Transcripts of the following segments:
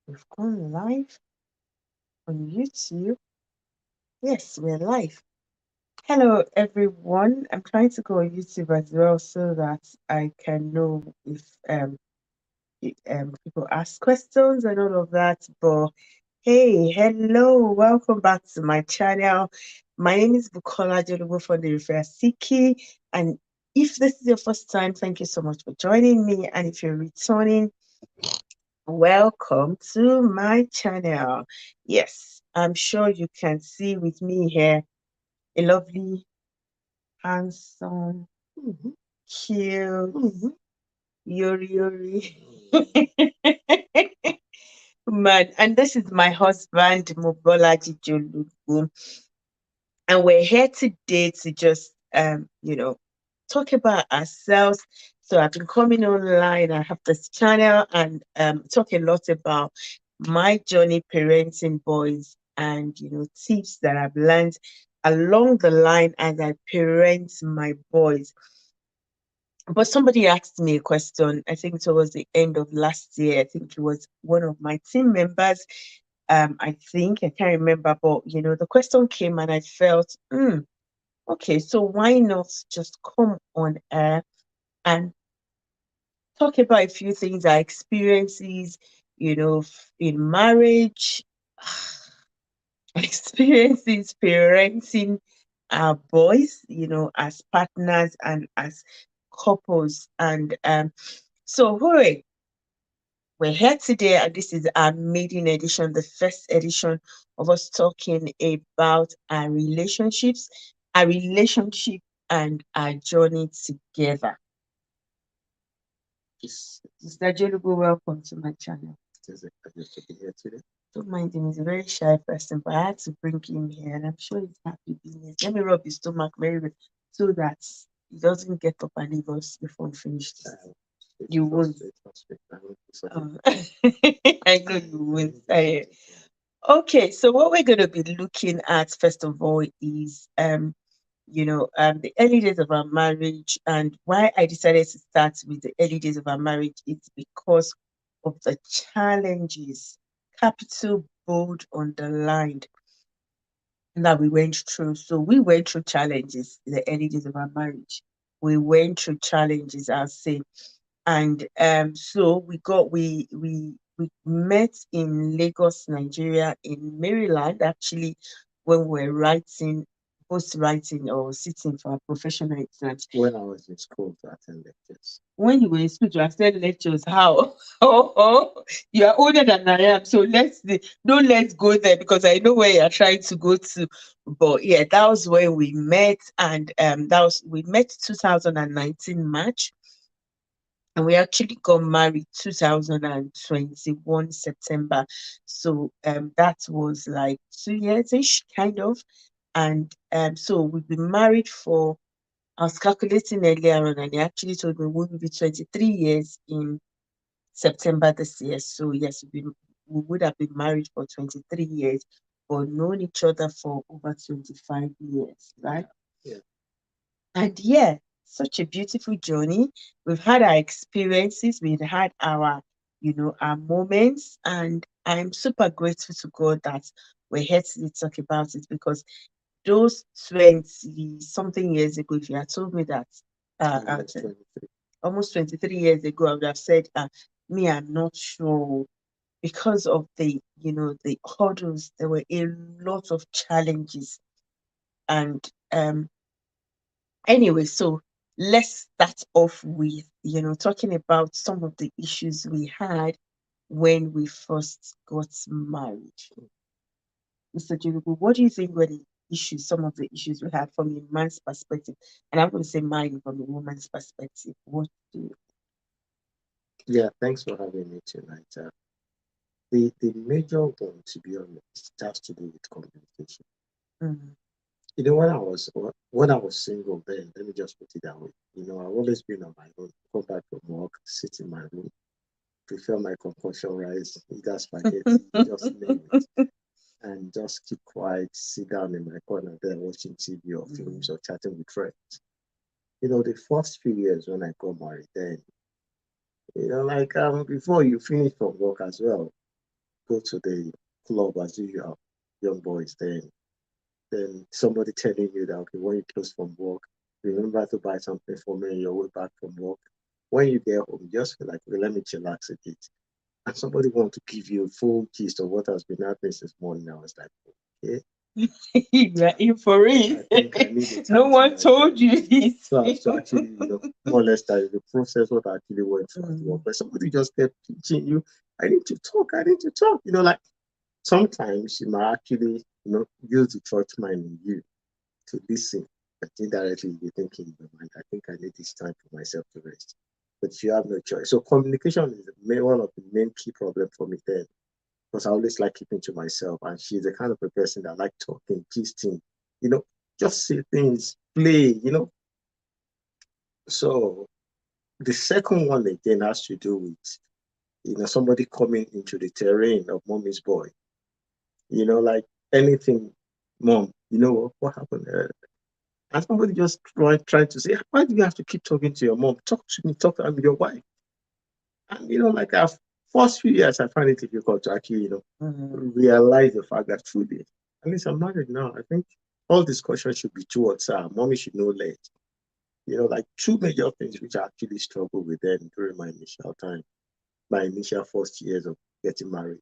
We've gone live on YouTube. Yes, we're live. Hello, everyone. I'm trying to go on YouTube as well so that I can know if people ask questions and all of that. But hey, hello, welcome back to my channel. My name is Bukola Jolubo from the Refer Siki, and if this is your first time, thank you so much for joining me. And if you're returning, welcome to my channel. Yes, I'm sure you can see with me here a lovely, handsome, cute, yori yori man. And this is my husband, Mobolaji Jolugu. And we're here today to just, talk about ourselves. So I've been coming online. I have this channel and talk a lot about my journey parenting boys and tips that I've learned along the line as I parent my boys. But somebody asked me a question. I think towards the end of last year. I think it was one of my team members. I think I can't remember, but the question came and I felt, okay, so why not just come on air and talk about a few things, our experiences, in marriage, experiences parenting our boys, as partners and as couples. And so, hooray, we're here today, and this is our maiden edition, the first edition of us talking about our relationship, and our journey together. Mr. Jolugo, welcome to my channel. It is a pleasure to be here today. Don't mind him, he's a very shy person, but I had to bring him here, and I'm sure he's happy being here. Let me rub his stomach very well so that he doesn't get up and leave us before we finish this. You won't. I won't be such a Um, I know you won't. Okay, so what we're going to be looking at first of all is the early days of our marriage. And why I decided to start with the early days of our marriage is because of the challenges, capital bold underlined, that we went through. So we went through challenges in the early days of our marriage. We went through challenges, I'll say. And so we met in Lagos, Nigeria, in Maryland, actually, when we were writing, post writing or sitting for our professional exams. when I was in school to attend lectures. When you were in school to attend lectures, how? Oh, you are older than I am, so don't let's go there because I know where you're trying to go to. But yeah, that was when we met, and we met 2019 March, and we actually got married 2021 September. So that was like 2 years ish, kind of. And so we've been married for, I was calculating earlier on, and he actually told me we will be 23 years in September this year. So yes, we would have been married for 23 years, but known each other for over 25 years, right? Yeah. And yeah, such a beautiful journey. We've had our experiences, we've had our moments, and I'm super grateful to God that we're here to talk about it, because those 20 something years ago, if you had told me that Almost 23. almost 23 years ago, I would have said, me, I'm not sure, because of the hurdles. There were a lot of challenges. And anyway, so let's start off with, talking about some of the issues we had when we first got married. Mr. Jurugu, what do you think were the issues, some of the issues we had from a man's perspective? And I'm going to say mine from a woman's perspective. What do you Yeah, thanks for having me tonight. The major one, to be honest, has to do with communication. mm, When I was single then, let me just put it that way. I've always been on my own. Come back from work, sit in my room, prepare my concoction rice, either spaghetti, just name it, and just keep quiet, sit down in my corner there watching TV or films mm, or chatting with friends. The first few years when I got married, then, like before you finish from work as well, go to the club as usual, young boys, then somebody telling you that okay, when you close from work, remember to buy something for me on your way back from work. When you get home, you just feel like, okay, let me chillax a bit. And somebody want to give you a full gist of what has been happening since morning. I was like, okay, You're in for I it. think I need a No time to one told myself. you this. So as to actually, more or less that the process what I actually went through at work. Mm, But somebody just kept teaching you, I need to talk, I need to talk. Like sometimes you might actually, use the church mind in you to listen. But indirectly you're thinking in your mind, I think I need this time for myself to rest. But you have no choice. So communication is one of the main key problems for me then. Because I always like keeping to myself. And she's the kind of a person that like talking, gisting, you know, just say things, play. So the second one again has to do with, somebody coming into the terrain of mommy's boy. Like anything, mom, what happened? And somebody just trying to say, why do you have to keep talking to your mom? Talk to me, talk to me, your wife. And like our first few years, I find it difficult to actually, mm. realize the fact that truly, at least I'm married now. I think all discussion should be towards mommy should know less. Like two major things which I actually struggled with then during my initial time, my initial first years of getting married,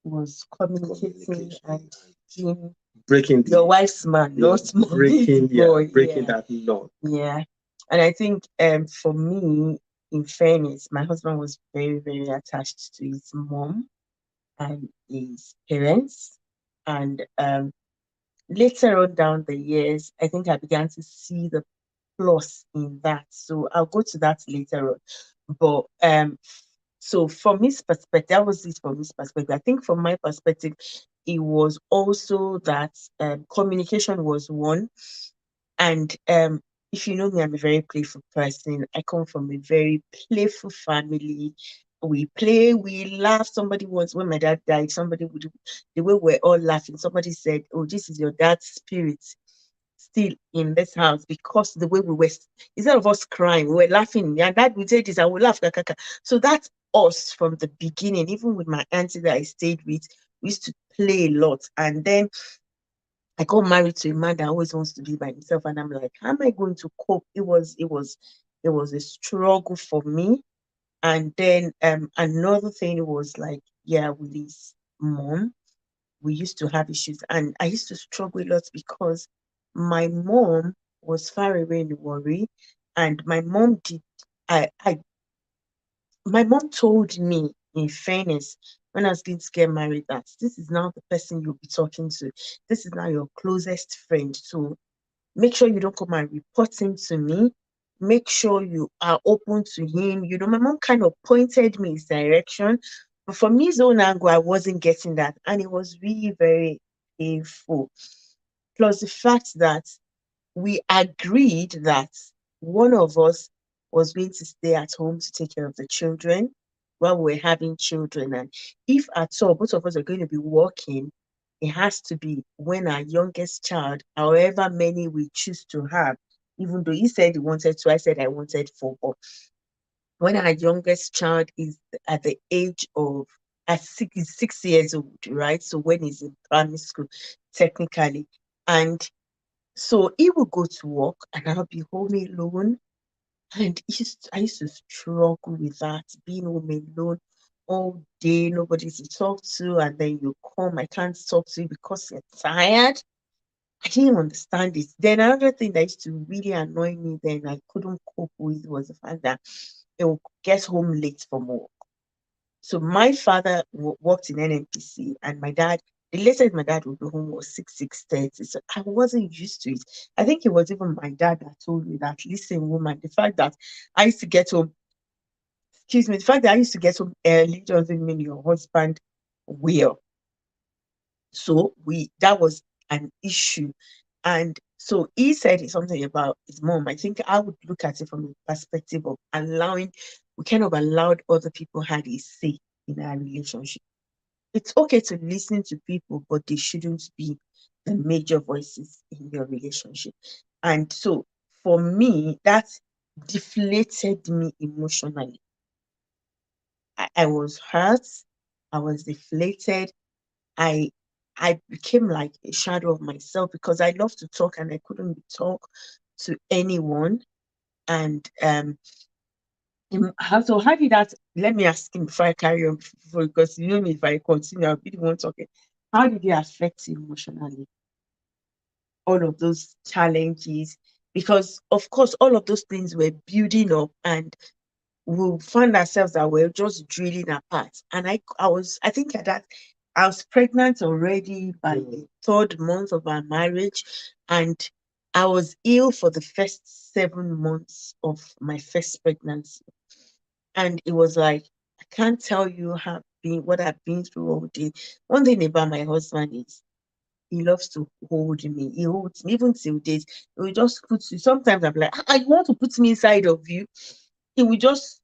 Was communicating communication and and being breaking your the, wife's man, yeah, not mommy's boy. breaking Yeah, that knot. yeah. And I think for me, in fairness, my husband was very, very attached to his mom and his parents. And later on down the years, I think I began to see the plus in that. So I'll go to that later on. But so from his perspective, that was it from his perspective. I think from my perspective, it was also that communication was one. And if you know me, I'm a very playful person. I come from a very playful family. We play, we laugh. Somebody once, when my dad died, somebody would, the way we're all laughing, somebody said, "Oh, this is your dad's spirit still in this house," because the way we were, instead of us crying, we were laughing. And dad would say this, I would laugh. So that's us from the beginning. Even with my auntie that I stayed with, we used to play a lot. And then I got married to a man that always wants to be by himself, and I'm like, how am I going to cope? It was a struggle for me. And then another thing was like, yeah, with his mom, we used to have issues, and I used to struggle a lot because my mom was far away in Warri, and my mom did. I My mom told me, in fairness, when I was going to get married, that this is now the person you'll be talking to. This is now your closest friend. So make sure you don't come and report him to me. Make sure you are open to him. My mom kind of pointed me his direction. But from his own angle, I wasn't getting that. And it was really very painful. Plus the fact that we agreed that one of us was going to stay at home to take care of the children while we're having children. And if at all both of us are going to be working, it has to be when our youngest child, however many we choose to have, even though he said he wanted two, I said I wanted four. But when our youngest child is at the age of at 6 years old, right? So when he's in primary school, technically. And so he will go to work and I'll be home alone. And I used to struggle with that, being home alone all day, nobody to talk to, and then you come, I can't talk to you because you're tired. I didn't understand it. Then another thing that used to really annoy me then I couldn't cope with was the fact that he would get home late from work. So my father worked in NNPC, and my dad, the latest my dad would be home was 6:30. So I wasn't used to it. I think it was even my dad that told me that, listen, woman, the fact that I used to get home, excuse me, the fact that I used to get home early doesn't mean your husband will. So we that was an issue. And so he said something about his mom. I think I would look at it from the perspective of we kind of allowed other people had a say in our relationship. It's okay to listen to people, but they shouldn't be the major voices in your relationship. And so for me, that deflated me emotionally. I was hurt. I was deflated. I I became like a shadow of myself because I love to talk and I couldn't talk to anyone. And how did that? Let me ask him before I carry on, because you know me, if I continue, I'll be the one talking. How did it affect you emotionally? All of those challenges, because of course, all of those things were building up, and we found ourselves that we're just drilling apart. And I think at that, I was pregnant already by the third month of our marriage, and I was ill for the first 7 months of my first pregnancy. And it was like, I can't tell you what I've been through all day. One thing about my husband is he loves to hold me. He holds me even till date. He will just put you. Sometimes I'm like, you want to put me inside of you? He will just,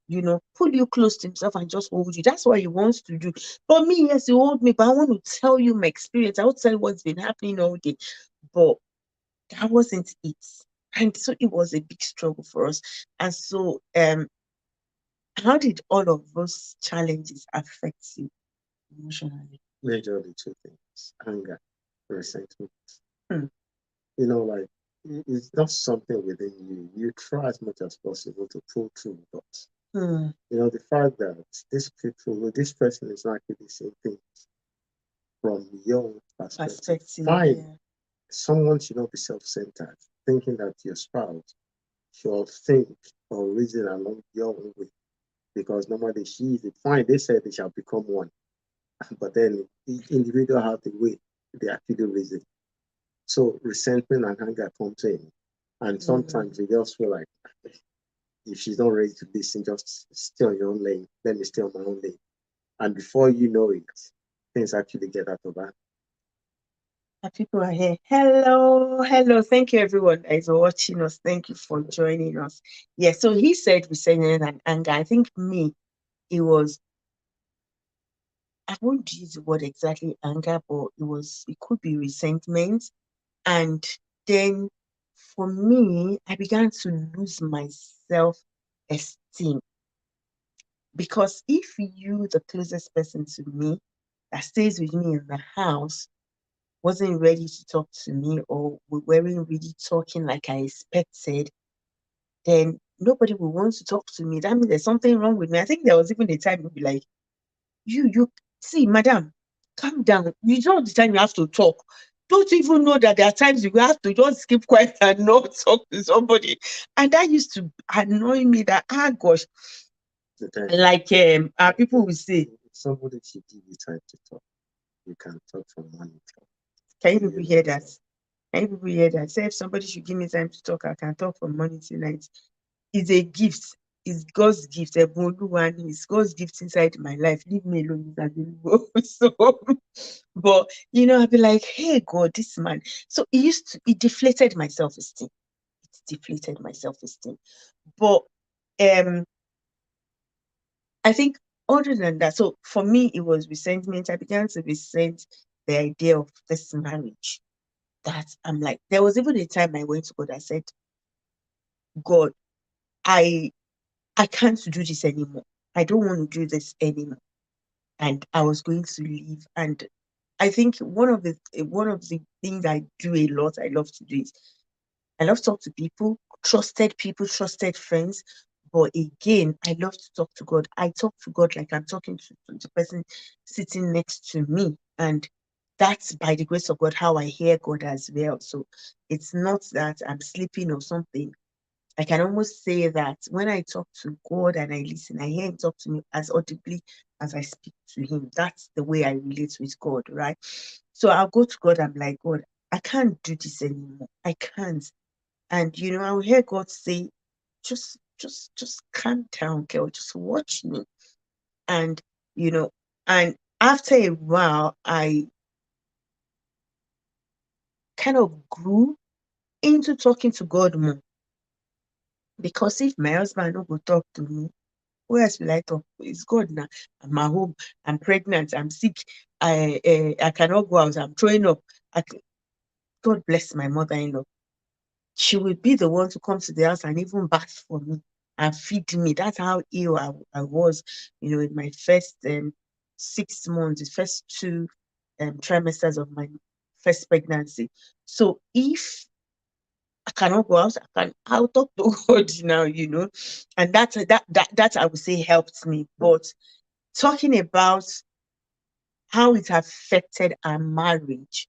pull you close to himself and just hold you. That's what he wants to do. But me, yes, he hold me, but I want to tell you my experience. I want to tell you what's been happening all day. But that wasn't it. And so it was a big struggle for us. And so how did all of those challenges affect you emotionally? Majorly two things: anger, resentment. Hmm. Like it's not something within you. You try as much as possible to pull through, but Hmm. the fact that these people, well, this person is not actually saying things from your perspective. Perspective, Fine, yeah. someone should not be self-centered, thinking that your spouse should think or reason along your own way. Because normally she is fine. They said they shall become one, but then each individual have the way they actually reason. So resentment and anger comes in, and Hmm. sometimes you just feel like if she's not ready to listen, just stay on your own lane. Let me stay on my own lane, and before you know it, things actually get out of hand. People are here. Hello, hello. Thank you, everyone that is watching us. Thank you for joining us. Yeah, so he said resentment and anger. I think me, it was, I won't use the word exactly anger, but it could be resentment. And then for me, I began to lose my self esteem, because if you, the closest person to me that stays with me in the house, wasn't ready to talk to me, or we weren't really talking like I expected, then nobody will want to talk to me. That means there's something wrong with me. I think there was even a time you'd be like, you see, madam, calm down. You know the time you have to talk. Don't you even know that there are times you have to just keep quiet and not talk to somebody? And that used to annoy me that, gosh, The time like people will say, if somebody should give you time to talk, you can talk from morning can you till people you hear know. that? Can you people hear that? Say if somebody should give me time to talk, I can talk from morning till night. It's a gift. It's God's gift. Eboluwa, it's God's gift inside my life. Leave me alone. It's available. So, but I'd be like, hey, God, this man. So it deflated my self esteem. It deflated my self esteem. But um, I think other than that, so for me, it was resentment. I began to resent the idea of this marriage. That I'm like, there was even a time I went to God. I said, God, I I can't do this anymore. I don't want to do this anymore. And I was going to leave. And I think one of the things I do a lot, I love to do is I love to talk to people, trusted friends. But again, I love to talk to God. I talk to God like I'm talking to the person sitting next to me. And that's by the grace of God how I hear God as well. So it's not that I'm sleeping or something. I can almost say that when I talk to God and I listen, I hear Him talk to me as audibly as I speak to Him. That's the way I relate with God, right? So I'll go to God. I'm like, God, I can't do this anymore. I can't. And I'll hear God say, just calm down, girl. Just watch me. And you know, and after a while, I kind of grew into talking to God more. Because if my husband no go talk to me, who else will I talk to? It's God now. I'm at home. I'm pregnant. I'm sick. I cannot go out. I'm throwing up. God bless my mother-in-law. She will be the one to come to the house and even bath for me and feed me. That's how ill I was, in my first 6 months, the first two trimesters of my first pregnancy. So if I cannot go out, I'll talk to God now, and that I would say helped me. But talking about how it affected our marriage,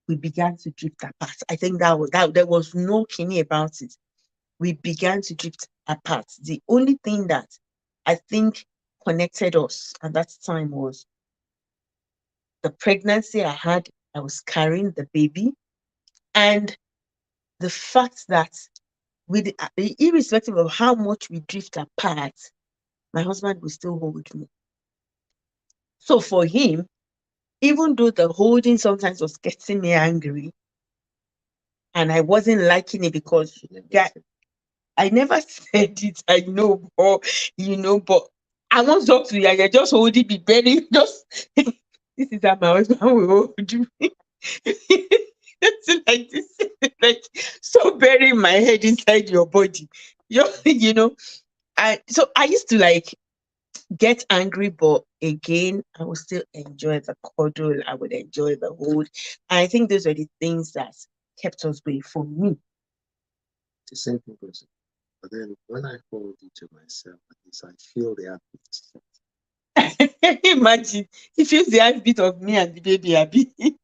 we began to drift apart. I think that there was no kidding about it. We began to drift apart. The only thing that I think connected us at that time was the pregnancy I had. I was carrying the baby, and the fact that with irrespective of how much we drift apart, my husband will still hold me. So for him, even though the holding sometimes was getting me angry and I wasn't liking it because I never said it, I know, but I want to talk to you and you're just holding me very just this is how my husband will hold you. It's like this, like so burying my head inside your body. You know. So I used to like get angry, but again, I would still enjoy the cuddle. I would enjoy the hold. And I think those are the things that kept us going for me. The same thing goes. But then when I hold it to myself, at least I feel the heartbeat. Imagine he feels the heartbeat of me and the baby are being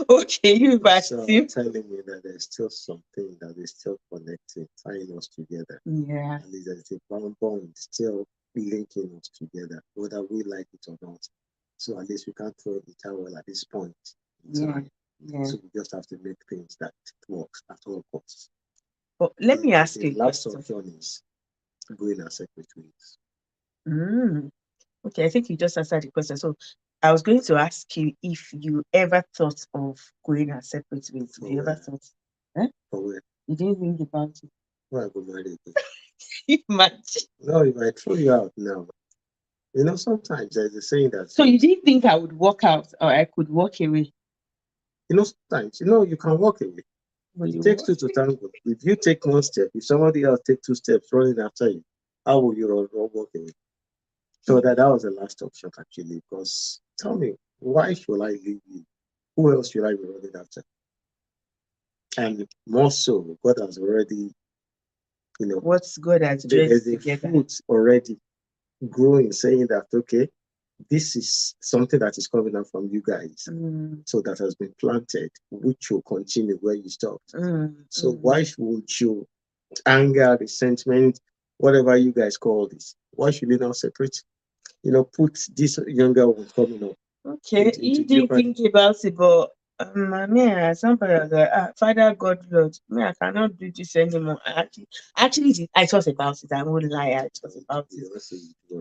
okay, you So telling me that there's still something that is still connecting, tying us together. Yeah. At least there's a bond still linking us together, whether we like it or not. So at least we can't throw the towel at this point in Yeah. time. Yeah. So we just have to make things that works at all costs. But let me ask you The a last question. option is going our separate ways. Okay, I think you just answered the question. So I was going to ask you if you ever thought of going our separate ways. Have you ever thought? For where? You didn't think about it. Why I go marry again? Imagine. No, if I throw you out now, sometimes there's a saying that So you says, didn't think I would walk out or I could walk away? sometimes, you can walk away. But It you takes walk. two to tango. If you take one step, if somebody else take two steps running after you, how will you run walk away? So that was the last option actually. Because tell me, why should I leave you? Who else should I be running after? And more so, God has already, What's God has there's dressed a together. fruit already growing, saying that okay, this is something that is coming out from you guys. So that has been planted, which will continue where you stopped. So why would you anger, resentment, whatever you guys call this? Why should you now separate? Put this younger one coming up. Okay, you didn't think about it, but me, somebody was like, Father God, Lord, me, I cannot do this anymore. Actually, I thought about it. I won't lie, I thought about it,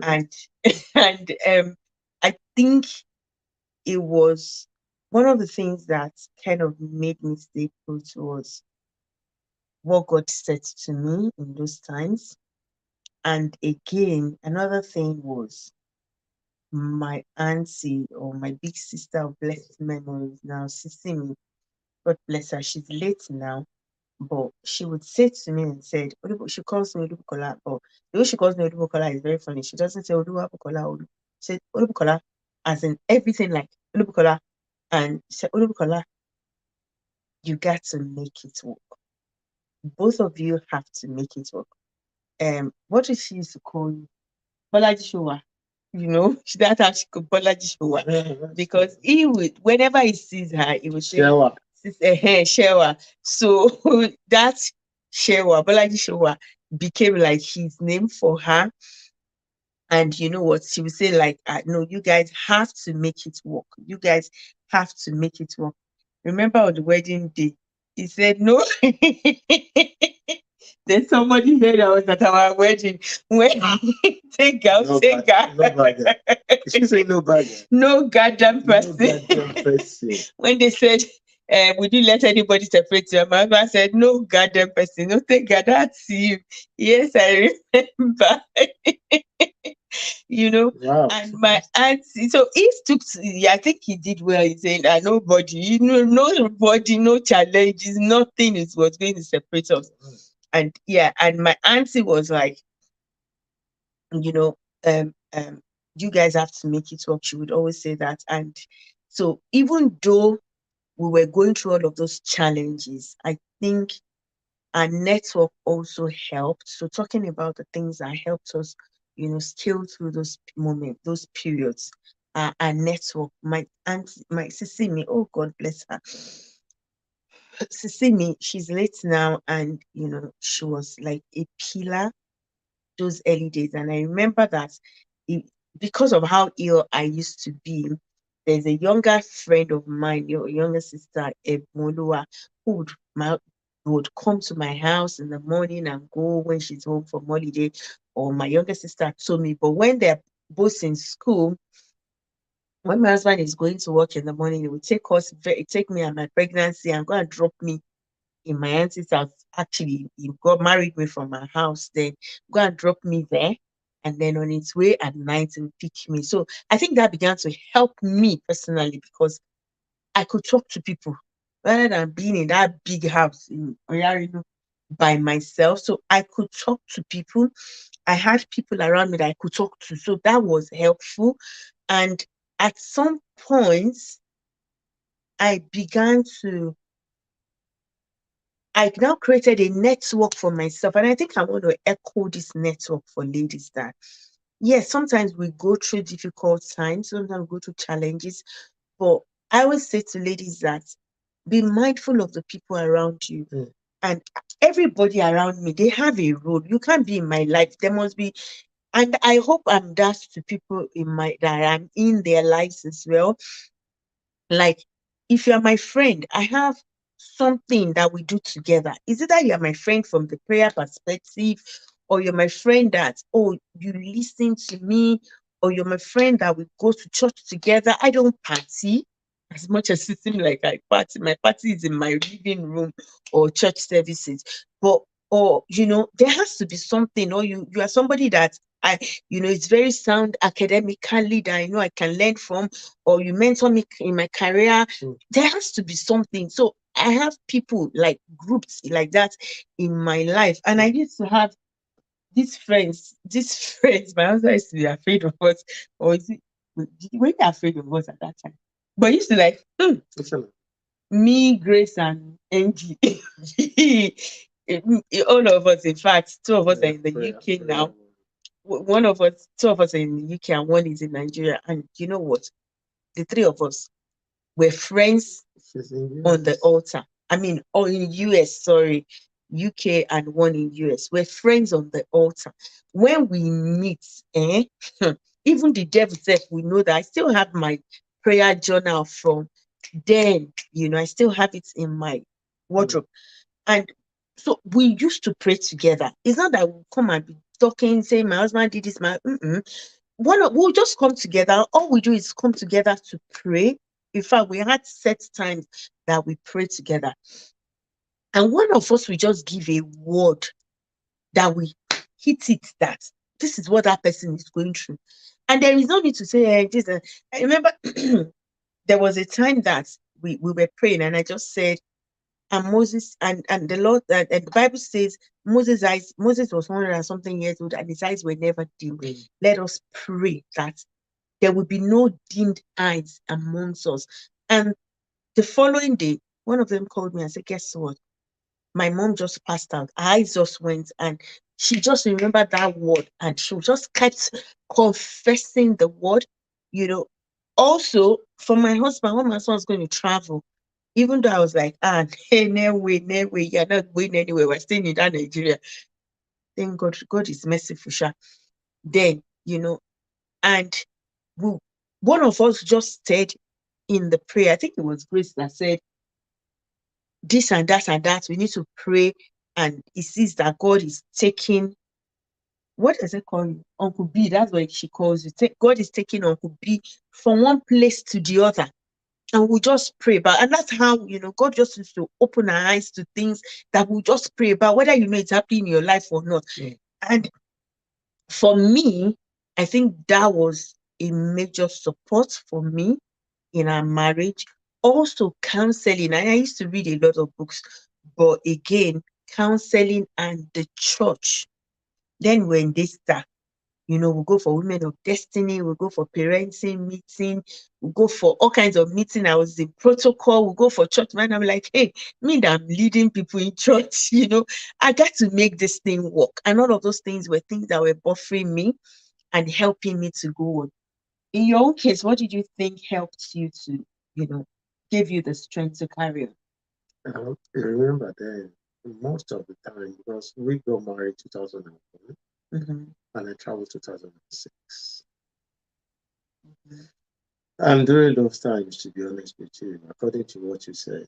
and I think it was one of the things that kind of made me stay put was what God said to me in those times, and again, another thing was my auntie or my big sister of blessed memories now, Sissy me, God bless her, she's late now, but she would say to me and said, she calls me Olubukola, but the way she calls me Olubukola is very funny. She doesn't say Olubukola, she said Olubukola, as in everything like Olubukola, and she said, Olubukola, you got to make it work. Both of you have to make it work. What did she used to call you? Bolaji Showa. That's how she could Bolaji Showa. Because he would, whenever he sees her, he would say, Shewa. So that Shewa, Bolaji Showa, became like his name for her. And you know what? She would say, like, no, you guys have to make it work. You guys have to make it work. Remember on the wedding day, he said, no. Then somebody heard I was at our wedding. When take out, no take out. No bagger. She said no bagger. No goddamn person. No goddamn person. When they said, would you let anybody separate you? My husband said, no goddamn person. No, thank God, that's you. Yes, I remember. Wow. And my auntie, so he took, I think he did well. He said, nobody, nobody, no challenges, nothing is what's going to separate us. And yeah, and my auntie was like, you know, you guys have to make it work. She would always say that. And so even though we were going through all of those challenges, I think our network also helped. So talking about the things that helped us, scale through those moments, those periods, our network, my auntie, my Sissimi, oh God bless her. Sissimi, she's late now, and she was like a pillar those early days. And I remember that it, because of how ill I used to be, there's a younger friend of mine, your younger sister, Ebmolua, who would come to my house in the morning and go when she's home from holiday. Or my younger sister told me, but when they're both in school, when my husband is going to work in the morning, he would take me and my pregnancy and go and drop me in my auntie's house. Actually, he got married me from my house, then go and drop me there. And then on its way at night, he would pick me. So I think that began to help me personally because I could talk to people rather than being in that big house in Oyarino by myself. So I could talk to people. I had people around me that I could talk to. So that was helpful. And at some point, I began to I now created a network for myself. And I think I want to echo this network for ladies that, yes, sometimes we go through difficult times, sometimes we go through challenges. But I always say to ladies that be mindful of the people around you. Mm. And everybody around me, they have a role. You can't be in my life. There must be, and I hope I'm that to people that I'm in their lives as well. Like, if you're my friend, I have something that we do together. Is it that you're my friend from the prayer perspective, or you're my friend that, oh, you listen to me, or you're my friend that we go to church together? I don't party as much as it seems like I party. My party is in my living room or church services. But, or, there has to be something, or you are somebody that it's very sound academically that I know I can learn from, or you mentor me in my career. There has to be something. So I have people like groups like that in my life. And I used to have these friends. My husband used to be afraid of us. Or is it, were you afraid of us at that time? But he used to like, me, Grace, and Angie. All of us, in fact, two of us are in the UK now. One of us, two of us are in the UK and one is in Nigeria. And you know what? The three of us were friends on the altar. I mean, or in US, sorry, UK and one in US. We're friends on the altar. When we meet, even the devil said, we know that I still have my prayer journal from then. I still have it in my wardrobe. And so we used to pray together. It's not that we'll come and be talking, saying, my husband did this, we'll just come together. All we do is come together to pray. In fact, we had set times that we pray together. And one of us will just give a word that we hit it that this is what that person is going through. And there is no need to say, this. I remember there was a time that we were praying and I just said, and Moses and the Lord and the Bible says Moses was 100 and something years old and his eyes were never dim. Let us pray that there will be no dimmed eyes amongst us. And the following day, one of them called me and said, guess what? My mom just passed out. Her eyes just went and she just remembered that word and she just kept confessing the word. You know, also for my husband, when my husband was going to travel, even though I was like, hey, no way, you're not going anywhere. We're staying in that Nigeria. Thank God, God is merciful, sha. Then, and we, one of us just said in the prayer, I think it was Grace that said, this and that and that, we need to pray. And he sees that God is taking, what does it call you? Uncle B, that's what she calls you. God is taking Uncle B from one place to the other. And we just pray about, and that's how, God just needs to open our eyes to things that we just pray about, whether it's happening in your life or not. And for me, I think that was a major support for me in our marriage. Also, counseling. And I used to read a lot of books, but again, counseling and the church. Then when they start, We'll go for Women of Destiny, we'll go for parenting meeting, we'll go for all kinds of meeting. I was in protocol, we'll go for church. Man, I'm like, hey, me that I'm leading people in church, I got to make this thing work. And all of those things were things that were buffering me and helping me to go on. In your own case, what did you think helped you to, give you the strength to carry on? I remember then, most of the time, because we got married 2001 Mm-hmm. and I traveled 2006. Mm-hmm. And during those times, to be honest with you, according to what you said,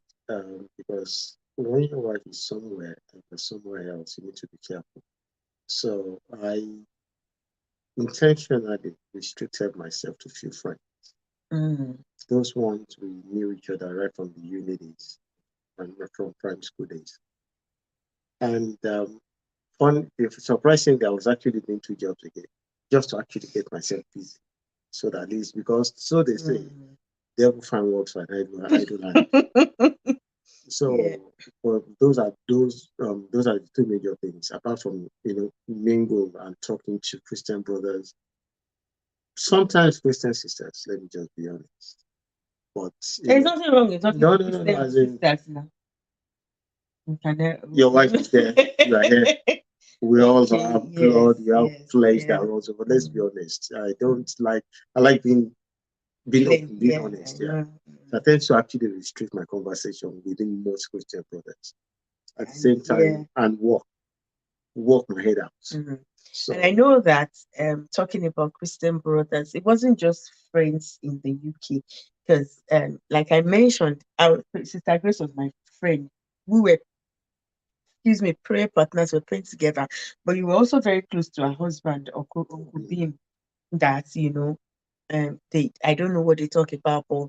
because when your wife is somewhere and you're somewhere else, you need to be careful. So I intentionally restricted myself to few friends. Mm-hmm. Those ones we knew each other right from the uni days and from primary school days. And if surprisingly, I was actually doing two jobs again, just to actually get myself busy. So that at least, because so they say, devil find works for an idle hand. Yeah. So, but those are the two major things. Apart from mingle and talking to Christian brothers, sometimes Christian sisters. Let me just be honest. But There's nothing wrong with talking no, to no, no, no. Christian As in, sisters now. You can, your wife is there, you are here. We all okay, have yes, blood, you have yes, flesh yeah. that runs over. Let's be Mm, honest. I mm. don't like. I like being Plain, open, being yeah, I honest. Yeah. know. So I tend to actually restrict my conversation within most Christian brothers. At the And same yeah. time, and work my head out. Mhm. And I So know that talking about Christian brothers, it wasn't just friends in the UK, because like I mentioned, our Sister Grace was my friend. We were, excuse me, prayer partners, were praying together, but you were also very close to her husband, Uncle Beam, that they, I don't know what they talk about, but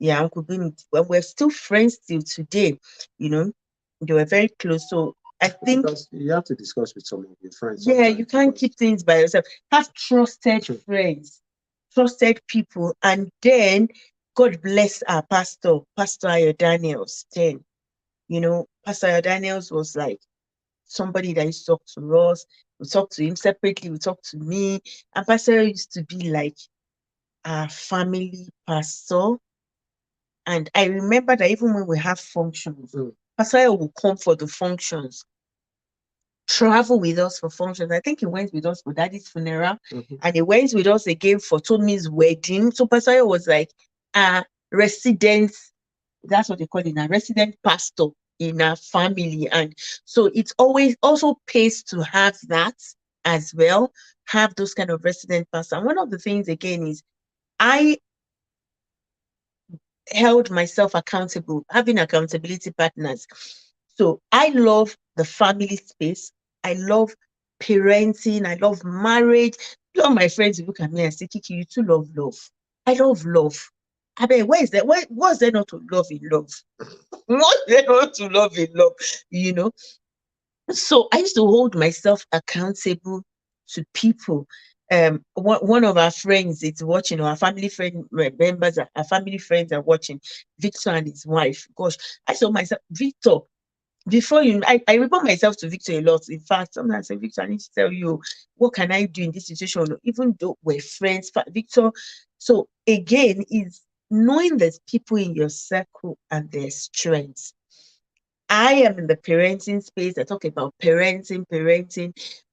yeah, Uncle Beam, well, we're still friends till today, you know. They were very close. So I think, because you have to discuss with some of your friends yeah, you sometimes can't because keep things by yourself. Have trusted friends, trusted people, and then God bless our pastor, Pastor Ayo Daniels. Then, Pastor Ayo Daniels was like somebody that used to talk to us. We talk to him separately, we talk to me. And Pastor used to be like our family pastor. And I remember that even when we have functions, mm, Pastor will come for the functions, travel with us for functions. I think he went with us for Daddy's funeral, mhm. and he went with us again for Tommy's wedding. So Pastor was like a resident, that's what they call it, a resident pastor in our family. And so it's always also pays to have that as well, have those kind of resident pastor. And one of the things again is I held myself accountable, having accountability partners. So I love the family space. I love parenting. I love marriage. A lot of my friends look at me and say, Kiki, you too love love. I love love. I mean, where is that? What's there not to love in love? What's there not to love in love? You know? So I used to hold myself accountable to people. One of our friends is watching, or our family friend members, our family friends are watching. Victor and his wife. Gosh, I saw myself, Victor. Before I report myself to Victor a lot. In fact, sometimes I say, Victor, I need to tell you what can I do in this situation, even though we're friends. Victor, so again, is knowing there's people in your circle and their strengths. I am in the parenting space. I talk about parenting,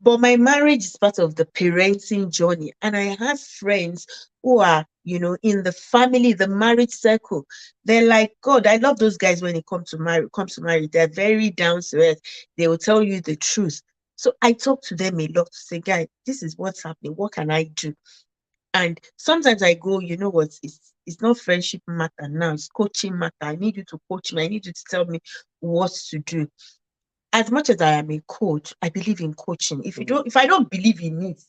but my marriage is part of the parenting journey. And I have friends who are, in the family, the marriage circle. They're like, God, I love those guys when it comes to marry. They're very down to earth. They will tell you the truth. So I talk to them a lot to say, guys, this is what's happening. What can I do? And sometimes I go, you know what, it's not friendship matter now, it's coaching matter. I need you to coach me. I need you to tell me what to do. As much as I am a coach, I believe in coaching. If I don't believe in it,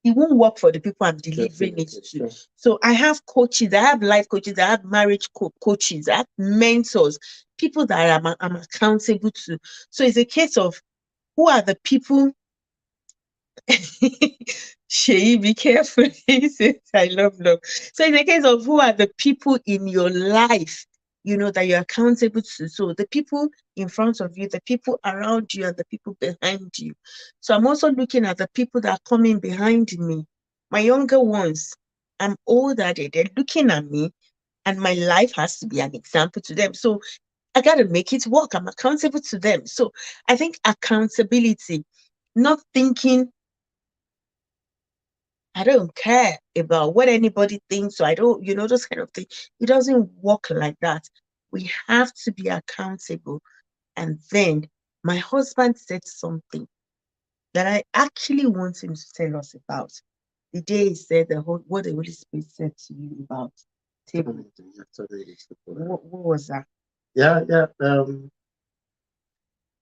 it won't work for the people I'm delivering it Definitely, to. sure. So I have coaches, I have life coaches, I have marriage coaches, I have mentors, people that I'm accountable to. So it's a case of who are the people. Shay, be careful. He says, I love love. So it's a case of who are the people in your life, that you're accountable to. So the people in front of you, the people around you, and the people behind you. So I'm also looking at the people that are coming behind me. My younger ones, I'm older, they're looking at me, and my life has to be an example to them. So I got to make it work. I'm accountable to them. So I think accountability, not thinking, I don't care about what anybody thinks. So I don't, those kind of things. It doesn't work like that. We have to be accountable. And then my husband said something that I actually want him to tell us about. The day he said what the Holy Spirit said to you about table. What was that? Yeah, yeah.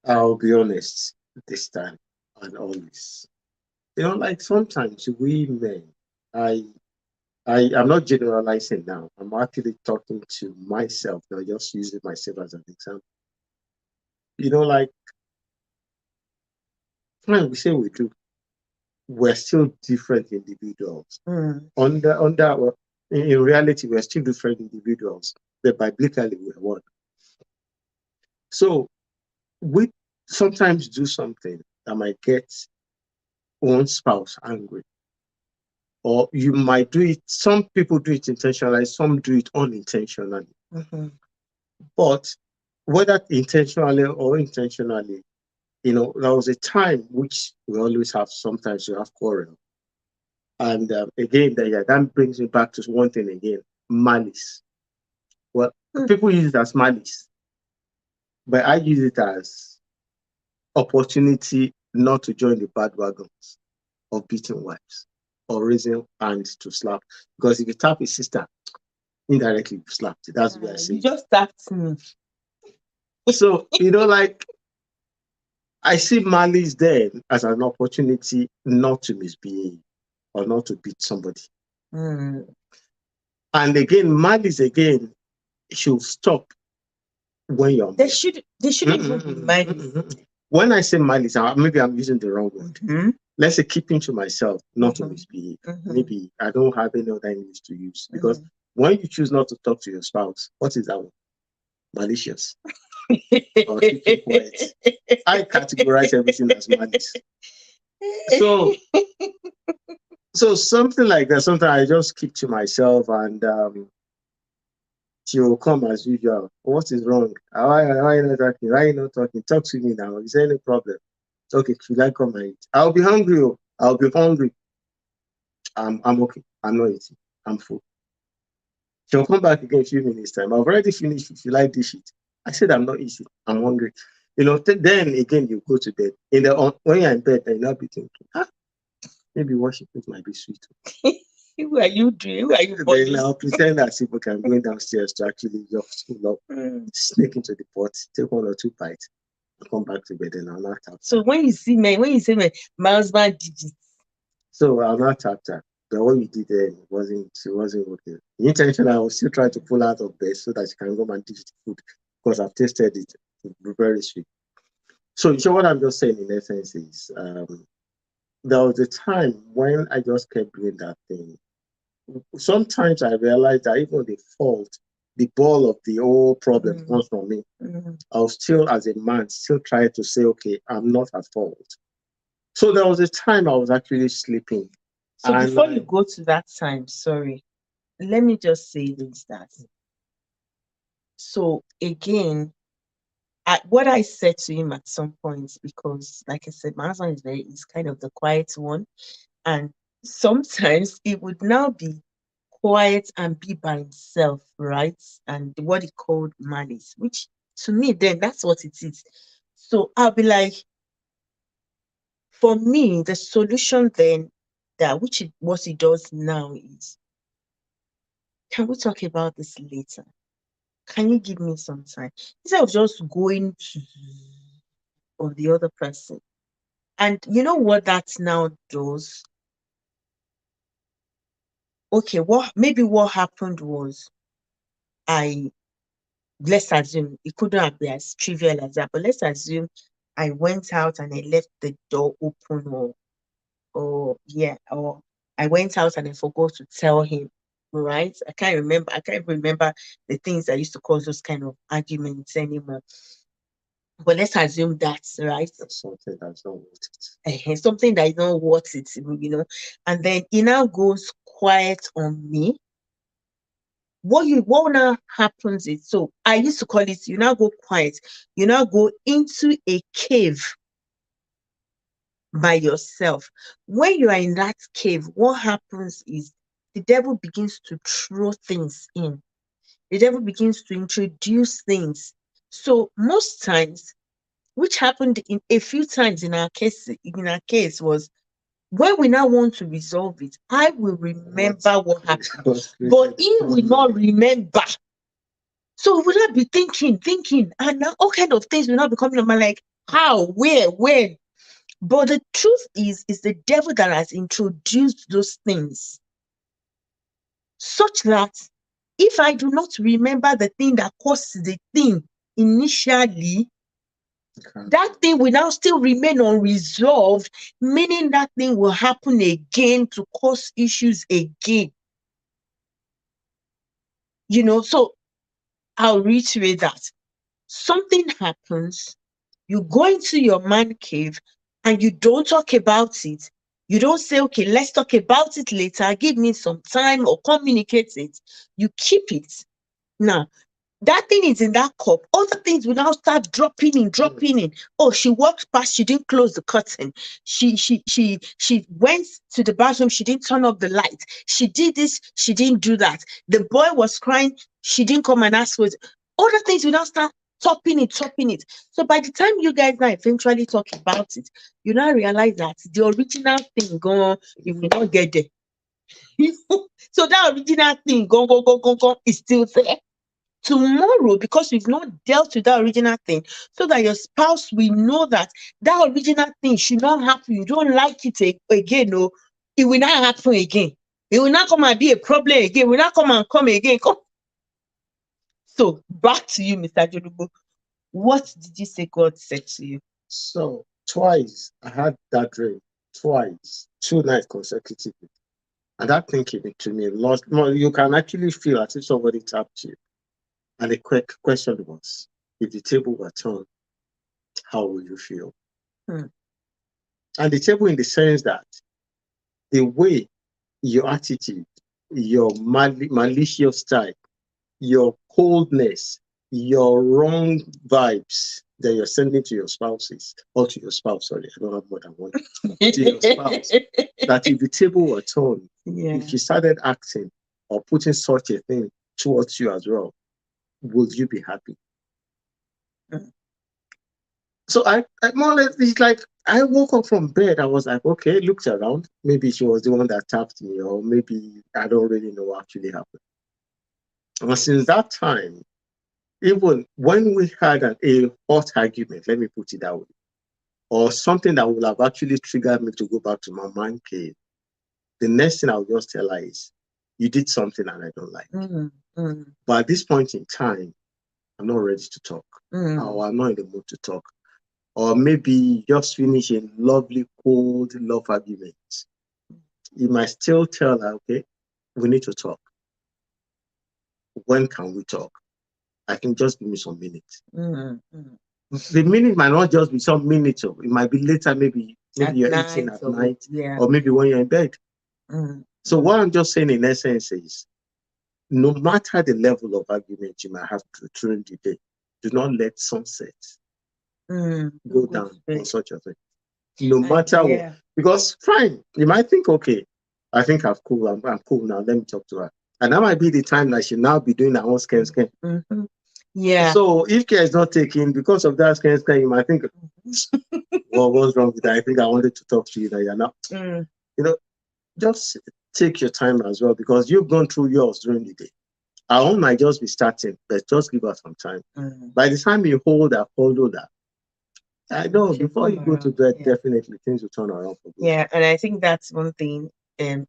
I'll be honest this time and always. Like sometimes we men, I I'm not generalizing now. I'm actually talking to myself, not just using myself as an example. Like when we say we do, we're still different individuals. Mm. In reality, we're still different individuals, but biblically we're one. So we sometimes do something that might get one spouse angry, or you might do it. Some people do it intentionally, some do it unintentionally. Mm-hmm. But whether intentionally or intentionally, there was a time which we always have. Sometimes you have quarrel, and again, that brings me back to one thing again: malice. Well, people use it as malice, but I use it as opportunity not to join the bad wagons of beating wives or raising hands to slap. Because if you tap a sister, indirectly you slapped. That's what I say. You just tapped me. So, like I see malice then as an opportunity not to misbehave or not to beat somebody. Mm. And again, malice again should stop when you're They married. shouldn't even be malice. When I say malice, maybe I'm using the wrong word. Mm-hmm. Let's say keeping to myself, not to Mm-hmm. misbehave. Mm-hmm. Maybe I don't have any other English to use. Because Mm-hmm. when you choose not to talk to your spouse, what is that one? Malicious or keeping quiet. I categorize everything as malice. So something like that. Sometimes I just keep to myself, and she will come as usual. What is wrong? Why are you not talking? Why are you not talking? Talk to me now. Is there any problem? It's okay. Should I come and eat? I'll be hungry. Oh. I'll be hungry. I'm okay. I'm not eating. I'm full. She'll come back again in a few minutes time. I've already finished. If you like this shit, I said I'm not eating. I'm hungry. Then again you go to bed. When you're in bed, then you'll not be thinking, maybe what she put might be sweet. Who are you doing? Who are you Then bothering? I'll pretend as if I'm going downstairs to actually just sneak into the pot, take one or two bites, and come back to bed, and I'll not tap So when you say me, my husband did it. So I'll not tap that. But what you did then it wasn't working. The intention I was still trying to pull out of bed so that she can go and dish the food because I've tasted it. It's very sweet. So what I'm just saying in essence is there was a time when I just kept doing that thing. Sometimes I realized that even the ball of the whole problem comes from me. I was still, as a man, still trying to say, okay, I'm not at fault. So there was a time I was actually sleeping. So before you go to that time, sorry, let me just say this that. So again, what I said to him at some points, because like I said, my husband is kind of the quiet one. And sometimes it would now be quiet and be by himself, right? And what he called malice, which to me, then that's what it is. So I'll be like, for me, the solution then, what he does now is, can we talk about this later? Can you give me some time? Instead of just going to of the other person. And you know what that now does? Okay, what happened was I let's assume it couldn't have been as trivial as that, but let's assume I went out and I left the door open, or I went out and I forgot to tell him. Right? I can't remember the things that used to cause those kind of arguments anymore. But let's assume that's right. That's something that's not worth it. Something that is not worth it, and then it now goes quiet on me. What now happens is, so I used to call it, you now go quiet, you now go into a cave by yourself. When you are in that cave, what happens is the devil begins to throw things in. The devil begins to introduce things. So most times, which happened in a few times in our case was when we now want to resolve it, I will remember what happened, but he will not remember. So we will not be thinking, and now all kind of things will not be coming up. I'm like, how, where, when? But the truth is the devil that has introduced those things, such that if I do not remember the thing that caused the thing initially, that thing will now still remain unresolved, meaning that thing will happen again to cause issues again. So I'll reiterate that. Something happens, you go into your man cave and you don't talk about it. You don't say, okay, let's talk about it later, give me some time, or communicate it. You keep it. Now, that thing is in that cup. Other things will now start dropping in. Oh, she walked past, she didn't close the curtain. She went to the bathroom, she didn't turn off the light. She did this, she didn't do that. The boy was crying, she didn't come and ask for it. Other things will now start topping it. So by the time you guys now eventually talk about it, you now realize that the original thing gone, you will not get there. So that original thing gone is still there tomorrow, because we've not dealt with that original thing, so that your spouse will know that that original thing should not happen. You don't like it again. No, it will not happen again. It will not come and be a problem again. It will not come again. So back to you, Mr. Jolubo. What did you say God said to you? So twice I had that dream, twice, 2 nights consecutively. And that thing came into me a lot more. You can actually feel as if somebody tapped you. And the quick question was, if the table were turned, how will you feel? Hmm. And the table in the sense that the way your attitude, your malicious type, your coldness, your wrong vibes that you're sending to your spouses, or to your spouse, sorry, I don't have more than one, to your spouse, that if the table were turned, Yeah. if you started acting or putting such a thing towards you as well, would you be happy? Mm. So I more or less, it's like I woke up from bed. I was like, okay, looked around. Maybe she was the one that tapped me, or maybe I don't really know what actually happened. And since that time, even when we had a hot argument, let me put it that way, or something that would have actually triggered me to go back to my man cave, the next thing I'll just tell her is, you did something and I don't like. But at this point in time, I'm not ready to talk, or I'm not in the mood to talk. Or maybe just finish a lovely, cold love argument. You might still tell her, okay, we need to talk. When can we talk? I can just give me some minutes. The minute might not just be some minutes, it might be later, maybe you're eating at night, or maybe when you're in bed. So what I'm just saying in essence is, no matter the level of argument you might have during the day, do not let sunset go down on such a thing. No matter what. Because fine, you might think, okay, I think I'm cool. I'm cool now. Let me talk to her. And that might be the time that she now be doing her own scan. Yeah. So if care is not taken because of that scan, you might think, well, what's wrong with that? I think I wanted to talk to you that you're not. Just take your time as well, because you've gone through yours during the day. Our own might just be starting, but just give us some time. By the time you hold her, I know before you go to bed, definitely things will turn around for you. Yeah, and I think that's one thing.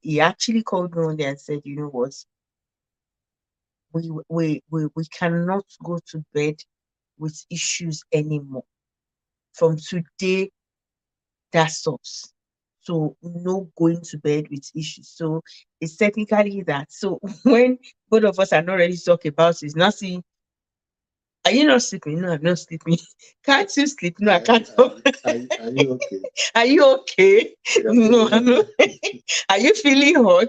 He actually called me one day and said, you know what, we cannot go to bed with issues anymore. From today, that stops. So no going to bed with issues. So it's technically that. So when both of us are not ready to talk about it, it's nothing. Are you not sleeping? No, I'm not sleeping. Can't you sleep? No, I Are, can't. are you okay? Are you okay? You're No, feeling I'm not. okay? Are you feeling hot?